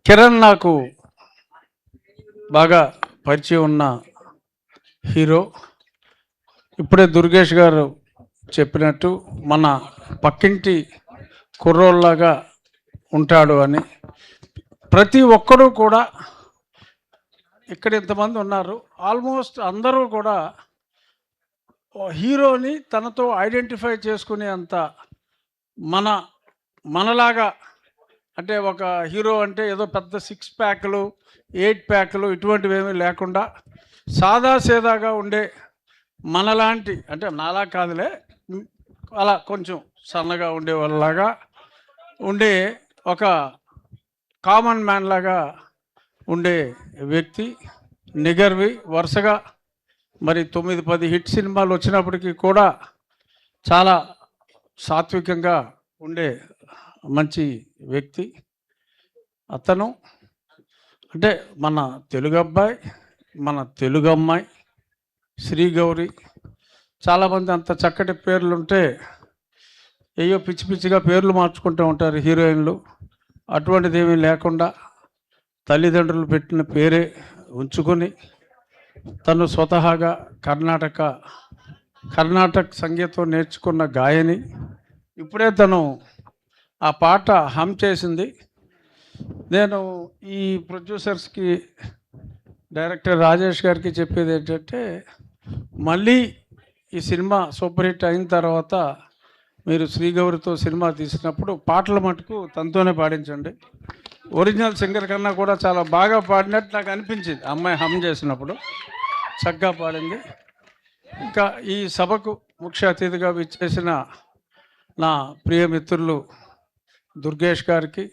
కిరణ్ నాకు బాగా పరిచయం ఉన్న హీరో. ఇప్పుడే దుర్గేష్ గారు చెప్పినట్టు మన పక్కింటి కుర్రోళ్ళలాగా ఉంటాడు అని. ప్రతి ఒక్కరూ కూడా ఇక్కడ ఇంతమంది ఉన్నారు, ఆల్మోస్ట్ అందరూ కూడా హీరోని తనతో ఐడెంటిఫై చేసుకునే అంత మనలాగా, అంటే ఒక హీరో అంటే ఏదో పెద్ద 6 ప్యాక్లు 8 ప్యాక్లు ఇటువంటివి ఏమీ లేకుండా సాదాసీదాగా ఉండే మనలాంటి, అంటే నాలా కాదులే, అలా కొంచెం సన్నగా ఉండే వాళ్ళలాగా ఉండే ఒక కామన్ మ్యాన్ లాగా ఉండే వ్యక్తి. నిగర్వి వరుసగా మరి 9-10 హిట్ సినిమాలు వచ్చినప్పటికీ కూడా చాలా సాత్వికంగా ఉండే మంచి వ్యక్తి అతను. అంటే మన తెలుగు అబ్బాయి, మన తెలుగు అమ్మాయి శ్రీగౌరి, చాలామంది అంత చక్కటి పేర్లుంటే ఏయో పిచ్చి పిచ్చిగా పేర్లు మార్చుకుంటూ ఉంటారు హీరోయిన్లు. అటువంటిది ఏమీ లేకుండా తల్లిదండ్రులు పెట్టిన పేరే ఉంచుకొని తను స్వతహాగా కర్ణాటక సంగీతం నేర్చుకున్న గాయని. ఇప్పుడే తను ఆ పాట హమ్ చేసింది. నేను ఈ ప్రొడ్యూసర్స్కి, డైరెక్టర్ రాజేష్ గారికి చెప్పేది ఏంటంటే, మళ్ళీ ఈ సినిమా సూపర్ హిట్ అయిన తర్వాత మీరు శ్రీగౌరితో సినిమా తీసినప్పుడు పాటల మటుకు తనతోనే పాడించండి. ఒరిజినల్ సింగర్ కన్నా కూడా చాలా బాగా పాడినట్టు నాకు అనిపించింది. అమ్మాయి హమ్ చేసినప్పుడు చక్కగా పాడింది. ఇంకా ఈ సభకు ముఖ్య అతిథిగా విచ్చేసిన నా ప్రియ మిత్రులు దుర్గేష్ గారికి,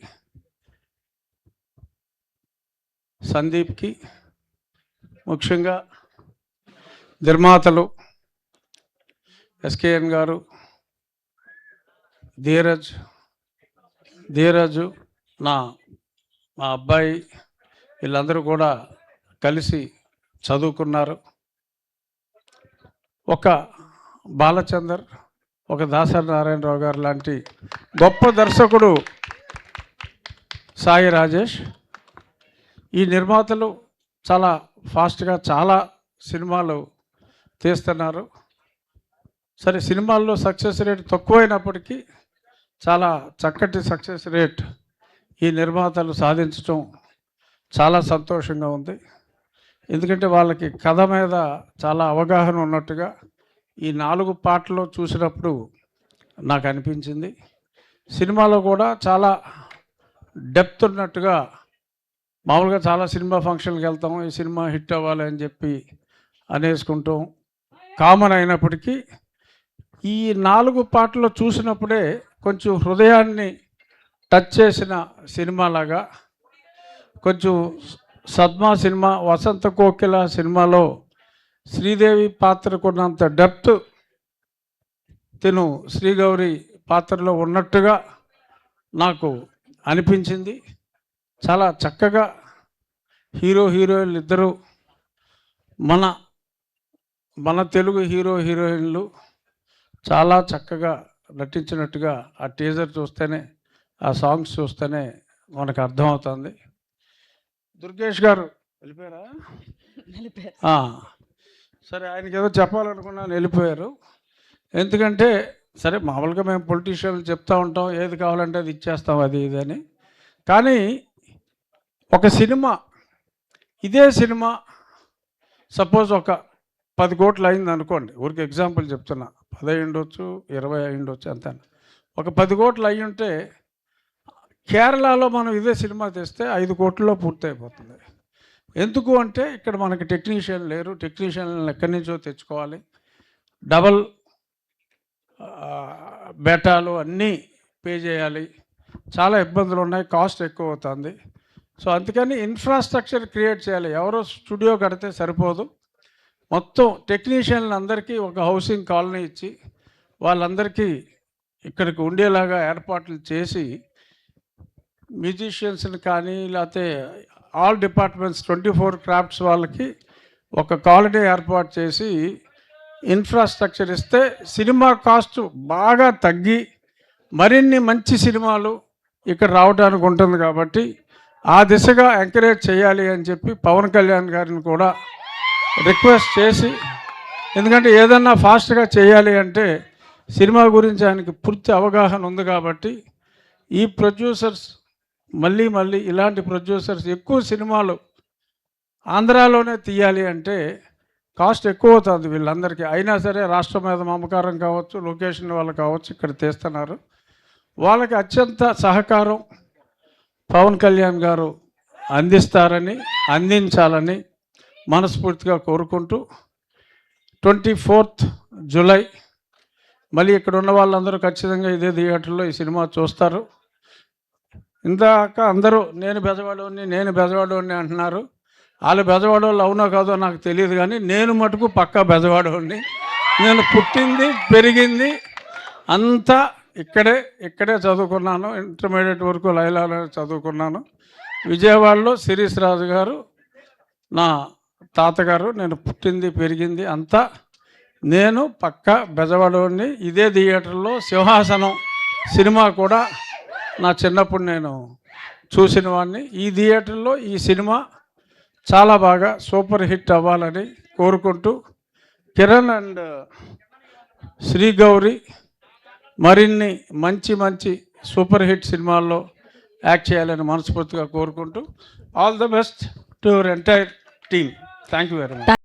సందీప్కి, ముఖ్యంగా నిర్మాతలు ఎస్కేఎన్ గారు, ధీరజ్, మా అబ్బాయి, వీళ్ళందరూ కూడా కలిసి చదువుకున్నారు. ఒక బాలచందర్, ఒక దాసరి నారాయణరావు గారు లాంటి గొప్ప దర్శకుడు సాయి రాజేష్. ఈ నిర్మాతలు చాలా ఫాస్ట్గా చాలా సినిమాలు తీస్తున్నారు. సరే, సినిమాల్లో సక్సెస్ రేట్ తక్కువైనప్పటికీ చాలా చక్కటి సక్సెస్ రేట్ ఈ నిర్మాతలు సాధించడం చాలా సంతోషంగా ఉంది. ఎందుకంటే వాళ్ళకి కథ మీద చాలా అవగాహన ఉన్నట్టుగా ఈ 4 పాటలు చూసినప్పుడు నాకు అనిపించింది. సినిమాలో కూడా చాలా డెప్త్ ఉన్నట్టుగా. మామూలుగా చాలా సినిమా ఫంక్షన్కి వెళ్తాం, ఈ సినిమా హిట్ అవ్వాలి అని చెప్పి అనేసుకుంటాం, కామన్ అయినప్పటికీ ఈ 4 పాటలు చూసినప్పుడే కొంచెం హృదయాన్ని టచ్ చేసిన సినిమాలాగా, కొంచెం సద్మా సినిమా, వసంత కోకిల సినిమాలో శ్రీదేవి పాత్రకున్నంత డెప్త్ తిను శ్రీగౌరి పాత్రలో ఉన్నట్టుగా నాకు అనిపించింది. చాలా చక్కగా హీరోయిన్లు ఇద్దరు మన తెలుగు హీరోయిన్లు చాలా చక్కగా నటించినట్టుగా ఆ టీజర్ చూస్తేనే, ఆ సాంగ్స్ చూస్తేనే మనకు అర్థమవుతుంది. దుర్గేష్ గారు వెళ్ళిపోయారా? సరే, ఆయనకి ఏదో చెప్పాలనుకున్నాను, వెళ్ళిపోయారు. ఎందుకంటే సరే, మామూలుగా మేము పొలిటీషియన్లు చెప్తూ ఉంటాం, ఏది కావాలంటే అది ఇచ్చేస్తాం, అది ఇది అని. కానీ ఒక సినిమా, ఇదే సినిమా సపోజ్ ఒక 10 కోట్లు అయింది అనుకోండి, ఊరికి ఎగ్జాంపుల్ చెప్తున్నా, 10 అయ్యుండొచ్చు, 20 అయ్యుండొచ్చు, అంతే. ఒక 10 కోట్లు అయ్యుంటే కేరళలో మనం ఇదే సినిమా తెస్తే 5 కోట్లలో పూర్తయిపోతుంది. ఎందుకు అంటే ఇక్కడ మనకి టెక్నీషియన్ లేరు, టెక్నీషియన్లను ఎక్కడి నుంచో తెచ్చుకోవాలి, డబల్ బేటాలు అన్నీ పే చేయాలి, చాలా ఇబ్బందులు ఉన్నాయి, కాస్ట్ ఎక్కువ అవుతుంది. సో అందుకని ఇన్ఫ్రాస్ట్రక్చర్ క్రియేట్ చేయాలి. ఎవరో స్టూడియో కడితే సరిపోదు, మొత్తం టెక్నీషియన్లు అందరికీ ఒక హౌసింగ్ కాలనీ ఇచ్చి వాళ్ళందరికీ ఇక్కడికి ఉండేలాగా ఏర్పాట్లు చేసి, మ్యూజిషియన్స్ని కానీ లేకపోతే ఆల్ డిపార్ట్మెంట్స్ 24 క్రాఫ్ట్స్ వాళ్ళకి ఒక కాలనీ ఏర్పాటు చేసి ఇన్ఫ్రాస్ట్రక్చర్ ఇస్తే సినిమా కాస్ట్ బాగా తగ్గి మరిన్ని మంచి సినిమాలు ఇక్కడ రావడానికి ఉంటుంది కాబట్టి ఆ దిశగా ఎంకరేజ్ చేయాలి అని చెప్పి పవన్ కళ్యాణ్ గారిని కూడా రిక్వెస్ట్ చేసి, ఎందుకంటే ఏదన్నా ఫాస్ట్గా చేయాలి అంటే సినిమా గురించి ఆయనకి పూర్తి అవగాహన ఉంది కాబట్టి ఈ ప్రొడ్యూసర్స్ మళ్ళీ ఇలాంటి ప్రొడ్యూసర్స్ ఎక్కువ సినిమాలు ఆంధ్రాలోనే తీయాలి అంటే కాస్ట్ ఎక్కువ అవుతుంది వీళ్ళందరికీ. అయినా సరే రాష్ట్రం మీద మమకారం కావచ్చు, లొకేషన్ వాళ్ళు కావచ్చు, ఇక్కడ తీస్తున్నారు. వాళ్ళకి అత్యంత సహకారం పవన్ కళ్యాణ్ గారు అందించాలని మనస్ఫూర్తిగా కోరుకుంటూ 24th జూలై మళ్ళీ ఇక్కడ ఉన్న వాళ్ళందరూ ఖచ్చితంగా ఇదే థియేటర్లో ఈ సినిమా చూస్తారు. ఇందాక అందరూ నేను బెజవాడోని అంటున్నారు. వాళ్ళు బెజవాడోళ్ళు అవునో కాదో నాకు తెలియదు, కానీ నేను మటుకు పక్కా బెజవాడోని. నేను పుట్టింది పెరిగింది అంతా ఇక్కడే చదువుకున్నాను. ఇంటర్మీడియట్ వరకు లైలాలో చదువుకున్నాను. విజయవాడలో శిరీష్ రాజు గారు నా తాతగారు. నేను పుట్టింది పెరిగింది అంతా నేను పక్కా బెజవాడోని. ఇదే థియేటర్లో సింహాసనం సినిమా కూడా నా చిన్నప్పుడు నేను చూసిన వాడిని. ఈ థియేటర్లో ఈ సినిమా చాలా బాగా సూపర్ హిట్ అవ్వాలని కోరుకుంటూ కిరణ్ అండ్ శ్రీ గౌరీ మరిన్ని మంచి సూపర్ హిట్ సినిమాల్లో యాక్ట్ చేయాలని మనస్ఫూర్తిగా కోరుకుంటూ all the best to your entire team. Thank you very much.